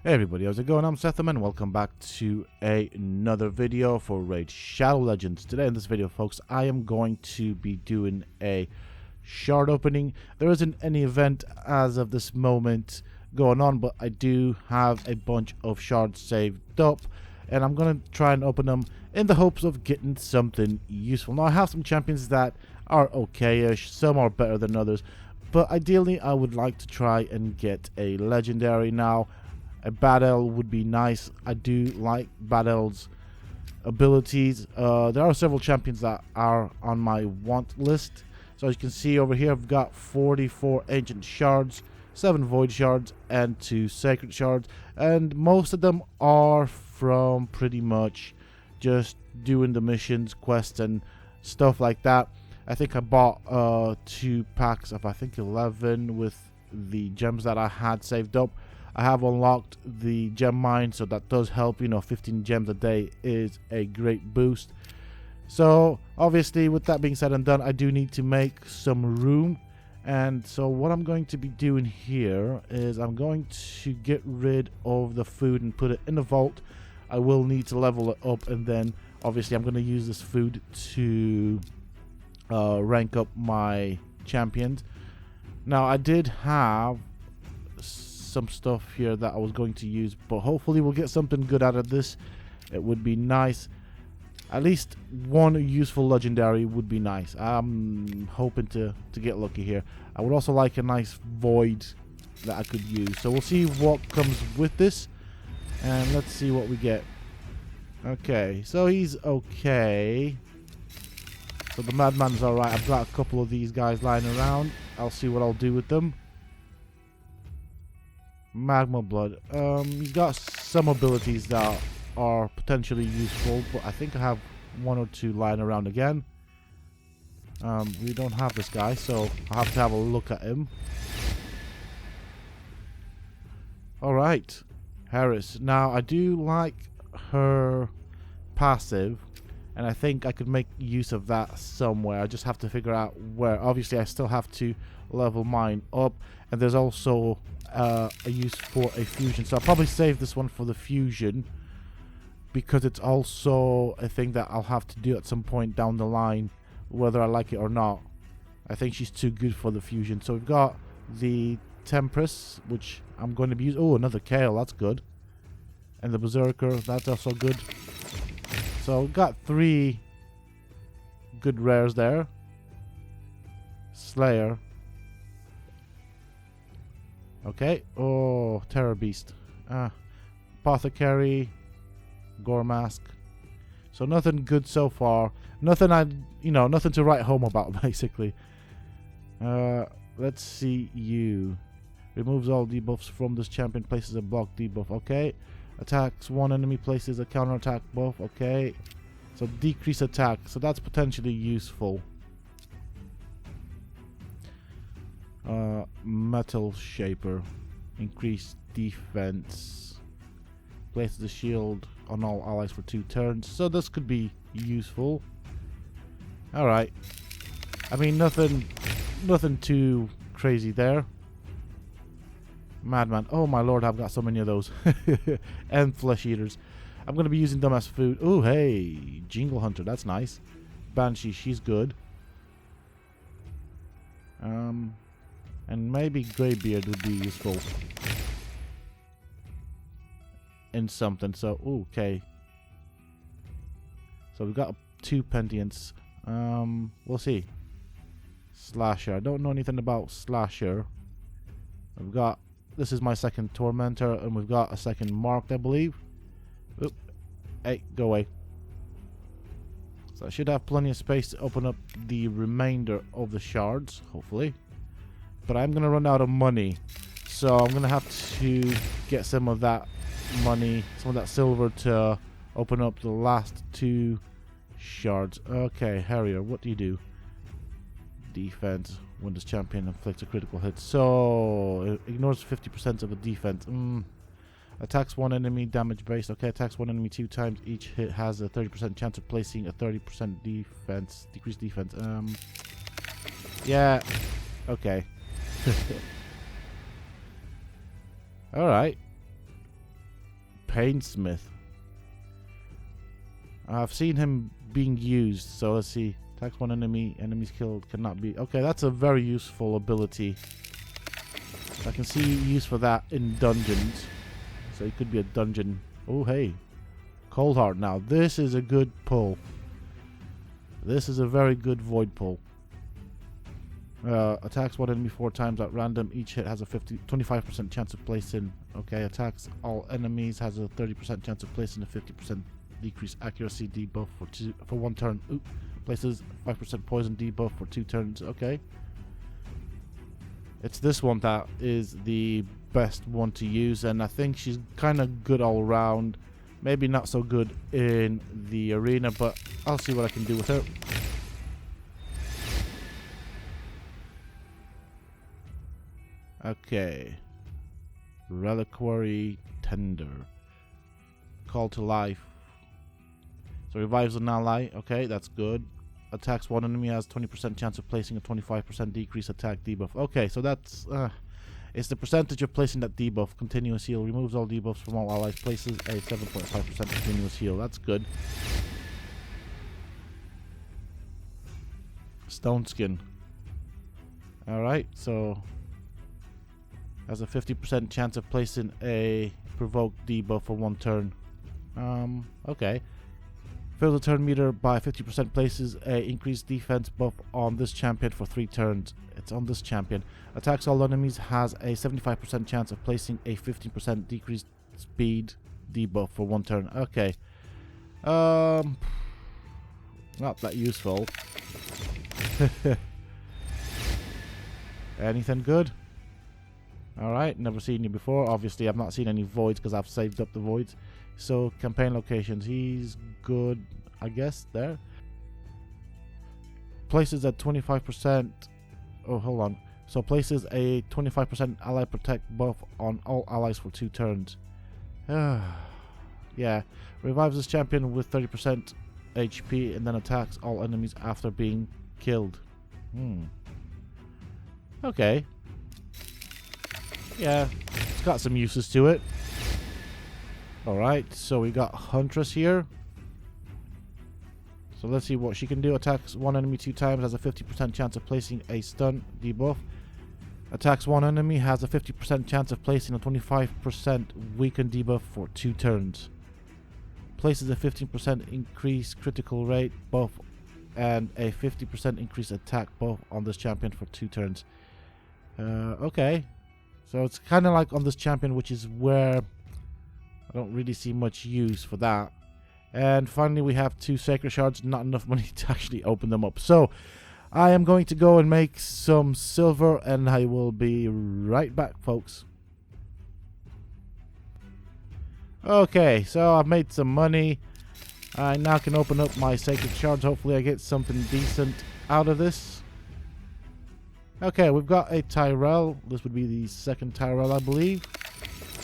Hey everybody, how's it going? I'm Sethum and welcome back to another video for Raid Shadow Legends. Today in this video, folks, I am going to be doing a shard opening. There isn't any event as of this moment going on, but I do have a bunch of shards saved up and I'm going to try and open them in the hopes of getting something useful. Now, I have some champions that are okay-ish, some are better than others, but ideally I would like to try and get a legendary. Now, a Battle would be nice. I do like Battle's abilities. There are several champions that are on my want list. So as you can see over here, I've got 44 Ancient Shards, 7 Void Shards, and 2 Sacred Shards. And most of them are from pretty much just doing the missions, quests, and stuff like that. I think I bought 2 packs of, I think, 11 with the gems that I had saved up. I have unlocked the gem mine, so that does help. 15 gems a day is a great boost. So obviously, with that being said and done, I do need to make some room. And so what I'm going to be doing here is I'm going to get rid of the food and put it in the vault. I will need to level it up, and then obviously I'm going to use this food to rank up my champions. Now, I did have some stuff here that I was going to use, but hopefully we'll get something good out of this. It would be nice. At least one useful legendary would be nice. I'm hoping to get lucky here. I would also like a nice void that I could use. So we'll see what comes with this, and let's see what we get. Okay, so he's okay. So the madman's alright. I've got a couple of these guys lying around. I'll see what I'll do with them. Magma blood. He's got some abilities that are potentially useful, but I think I have 1 or 2 lying around again. We don't have this guy, so I'll have to have a look at him. Alright, Harris. Now, I do like her passive, and I think I could make use of that somewhere. I just have to figure out where. Obviously, I still have to level mine up, and there's also a use for a fusion, so I'll probably save this one for the fusion, because it's also a thing that I'll have to do at some point down the line, whether I like it or not. I think she's too good for the fusion. So we've got the Tempress, which I'm going to be using. Oh, another Kale, that's good. And the Berserker, that's also good. So we've got 3 good rares there. Slayer. Okay. Oh, Terror Beast. Apothecary. Gore Mask. So nothing good so far. Nothing nothing to write home about, basically. Let's see you. Removes all debuffs from this champion, places a block debuff. Okay. Attacks one enemy, places a counter attack buff. Okay. So decrease attack. So that's potentially useful. Metal Shaper. Increase defense. Places the shield on all allies for 2 turns. So this could be useful. Alright. I mean, nothing too crazy there. Madman. Oh my lord, I've got so many of those. And flesh eaters. I'm going to be using them as food. Oh, hey. Jingle Hunter. That's nice. Banshee. She's good. And maybe Greybeard would be useful in something. So, okay. So we've got 2 Pentients. We'll see. Slasher. I don't know anything about Slasher. We've got... This is my second Tormentor, and we've got a second Marked, I believe. Oop. Hey, go away. So I should have plenty of space to open up the remainder of the shards, hopefully. But I'm going to run out of money. So I'm going to have to get some of that money, some of that silver, to open up the last 2 shards. Okay, Harrier, what do you do? Defense. When this champion inflicts a critical hit. So, it ignores 50% of the defense. Attacks 1 enemy, damage based. Okay, attacks 1 enemy 2 times. Each hit has a 30% chance of placing a 30% defense. Decreased defense. Yeah. Okay. Alright. Painsmith. I've seen him being used, so let's see. Attacks one enemy, enemies killed, cannot be... Okay, that's a very useful ability. I can see use for that in dungeons. So it could be a dungeon. Oh, hey. Cold Heart now. This is a good pull. This is a very good void pull. Attacks one enemy 4 times at random. Each hit has a 25% chance of placing. Okay, attacks all enemies has a 30% chance of placing a 50% decreased accuracy debuff for 1 turn. Oop. Places 5% poison debuff for 2 turns. Okay. It's this one that is the best one to use, and I think she's kind of good all around. Maybe not so good in the arena, but I'll see what I can do with her. Okay. Reliquary Tender. Call to life. So revives an ally. Okay, that's good. Attacks one enemy, has 20% chance of placing a 25% decrease attack debuff. Okay, so that's... it's the percentage of placing that debuff. Continuous heal. Removes all debuffs from all allies. Places a 7.5% continuous heal. That's good. Stone Skin. Alright, so... has a 50% chance of placing a provoked debuff for 1 turn. Okay. Fills the turn meter by 50%, places a increased defense buff on this champion for 3 turns. It's on this champion. Attacks all enemies, has a 75% chance of placing a 15% decreased speed debuff for 1 turn. Okay. Not that useful. Anything good? Alright, never seen you before. Obviously, I've not seen any voids because I've saved up the voids. So, campaign locations. He's good, I guess, there. Places at 25%. Oh, hold on. So, places a 25% ally protect buff on all allies for 2 turns. Yeah. Revives this champion with 30% HP and then attacks all enemies after being killed. Okay. Yeah, it's got some uses to it. Alright, so we got Huntress here. So let's see what she can do. Attacks one enemy 2 times, has a 50% chance of placing a stun debuff. Attacks one enemy, has a 50% chance of placing a 25% weaken debuff for 2 turns. Places a 15% increased critical rate buff and a 50% increased attack buff on this champion for 2 turns. Okay. So it's kind of like on this champion, which is where I don't really see much use for that. And finally we have 2 Sacred Shards, not enough money to actually open them up. So I am going to go and make some silver and I will be right back, folks. Okay, so I've made some money. I now can open up my Sacred Shards. Hopefully I get something decent out of this. Okay, we've got a Tyrell. This would be the 2nd Tyrell, I believe.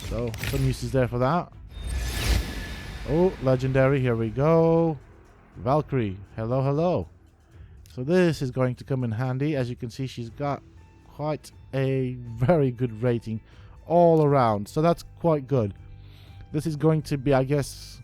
So, some uses there for that. Oh, legendary. Here we go. Valkyrie. Hello, hello. So this is going to come in handy. As you can see, she's got quite a very good rating all around. So that's quite good. This is going to be, I guess,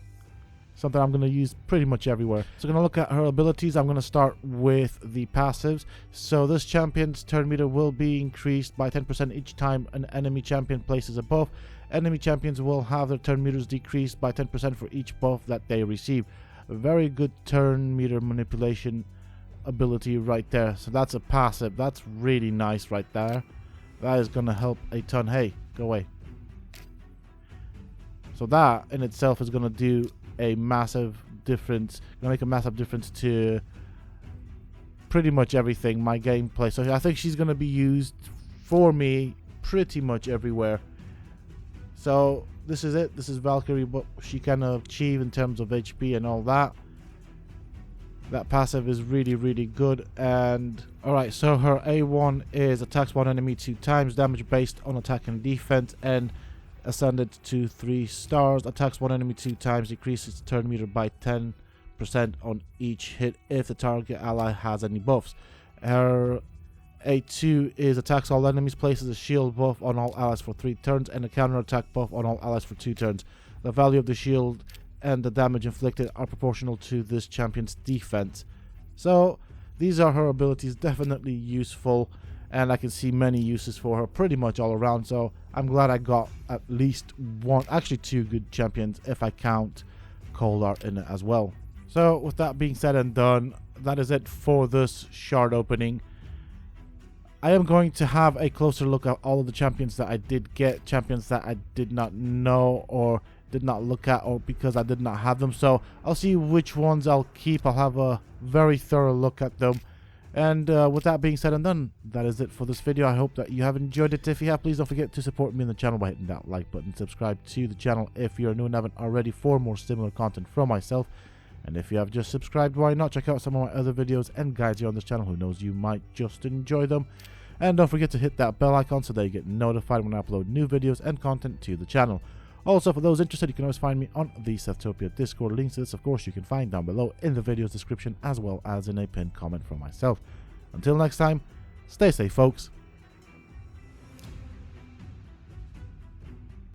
something I'm going to use pretty much everywhere. So I'm going to look at her abilities. I'm going to start with the passives. So this champion's turn meter will be increased by 10% each time an enemy champion places a buff. Enemy champions will have their turn meters decreased by 10% for each buff that they receive. A very good turn meter manipulation ability right there. So that's a passive. That's really nice right there. That is going to help a ton. Hey, go away. So that in itself is going to do a massive difference. Gonna make a massive difference to pretty much everything, my gameplay. So I think she's gonna be used for me pretty much everywhere. So this is it. This is Valkyrie, what she can achieve in terms of HP and all that. That passive is really, really good. And alright, so her A1 is attacks one enemy 2 times, damage based on attack and defense, and ascended to 3 stars. Attacks one enemy 2 times, decreases turn meter by 10% on each hit if the target ally has any buffs. Her A2 is attacks all enemies, places a shield buff on all allies for 3 turns and a counter attack buff on all allies for 2 turns. The value of the shield and the damage inflicted are proportional to this champion's defense. So these are her abilities, definitely useful, and I can see many uses for her pretty much all around. So I'm glad I got at least one, actually 2 good champions if I count Cold Art in it as well. So with that being said and done, that is it for this shard opening. I am going to have a closer look at all of the champions that I did get, champions that I did not know or did not look at, or because I did not have them. So I'll see which ones I'll keep. I'll have a very thorough look at them. And with that being said and done, that is it for this video. I hope that you have enjoyed it. If you have, please don't forget to support me on the channel by hitting that like button. Subscribe to the channel if you're new and haven't already for more similar content from myself. And if you have just subscribed, why not check out some of my other videos and guides here on this channel. Who knows, you might just enjoy them. And don't forget to hit that bell icon so that you get notified when I upload new videos and content to the channel. Also, for those interested, you can always find me on the Sethtopia Discord. Links to this, of course, you can find down below in the video's description, as well as in a pinned comment from myself. Until next time, stay safe, folks.